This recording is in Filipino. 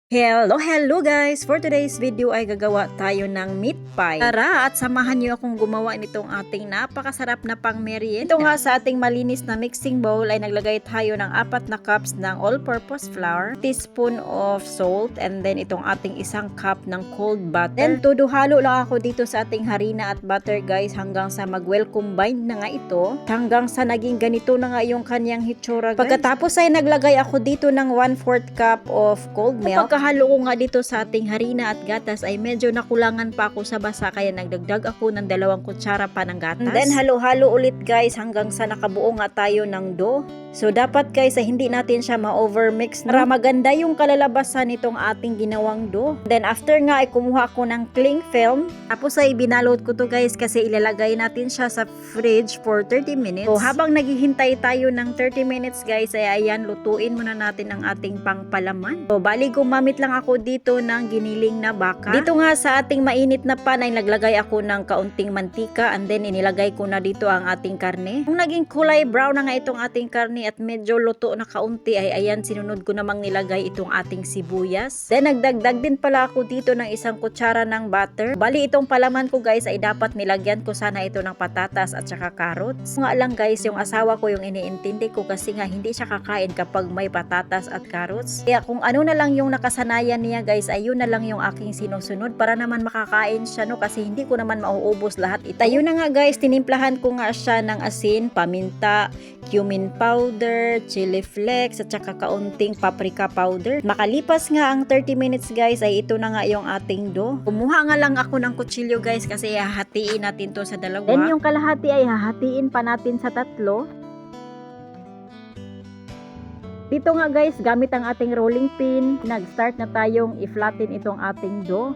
Hello guys! For today's video ay gagawa tayo ng meat pie. Tara at samahan niyo akong gumawa nitong ating napakasarap na pang merienda. Ito nga sa ating malinis na mixing bowl ay naglagay tayo ng 4 na cups ng all-purpose flour, teaspoon of salt, and then itong ating 1 cup ng cold butter. Then halo lang ako dito sa ating harina at butter guys hanggang sa mag-well combined na nga ito. Hanggang sa naging ganito na nga yung kanyang hitsura guys. Pagkatapos ay naglagay ako dito ng 1/4 cup of cold milk. Halo ko nga dito sa ating harina at gatas ay medyo nakulangan pa ako sa basa kaya nagdagdag ako ng 2 kutsara pa ng gatas. And then halo-halo ulit guys hanggang sa nakabuo nga tayo ng dough. So dapat guys ay hindi natin siya ma-overmix para maganda yung kalalabasan nitong ating ginawang dough. Then after nga ay kumuha ako ng cling film. Tapos ay binalot ko to guys kasi ilalagay natin siya sa fridge for 30 minutes. So habang naghihintay tayo ng 30 minutes guys ay ayan lutuin muna natin ang ating pangpalaman. So bali gumamit lang ako dito ng giniling na baka. Dito nga sa ating mainit na pan ay naglagay ako ng kaunting mantika and then inilagay ko na dito ang ating karne. Kung naging kulay brown na nga itong ating karne at medyo luto na kaunti ay ayan sinunod ko namang nilagay itong ating sibuyas. Then nagdagdag din pala ako dito ng 1 kutsara ng butter. Bali itong palaman ko guys ay dapat nilagyan ko sana ito ng patatas at saka carrots. Nga lang guys yung asawa ko yung iniintindi ko kasi nga hindi siya kakain kapag may patatas at carrots. Kaya kung ano na lang yung nakasanayan niya guys ay yun na lang yung aking sinusunod para naman makakain siya no kasi hindi ko naman mauubos lahat ito. Ayun na nga guys tinimplahan ko nga siya ng asin, paminta, cumin powder, chili flakes at saka kaunting paprika powder. Makalipas nga ang 30 minutes guys ay ito na nga yung ating dough. Kumuha nga lang ako ng kutsilyo guys kasi hahatiin natin to sa 2. Then yung kalahati ay hahatiin pa natin sa 3. Dito nga guys, gamit ang ating rolling pin, nag-start na tayong i-flatten itong ating dough.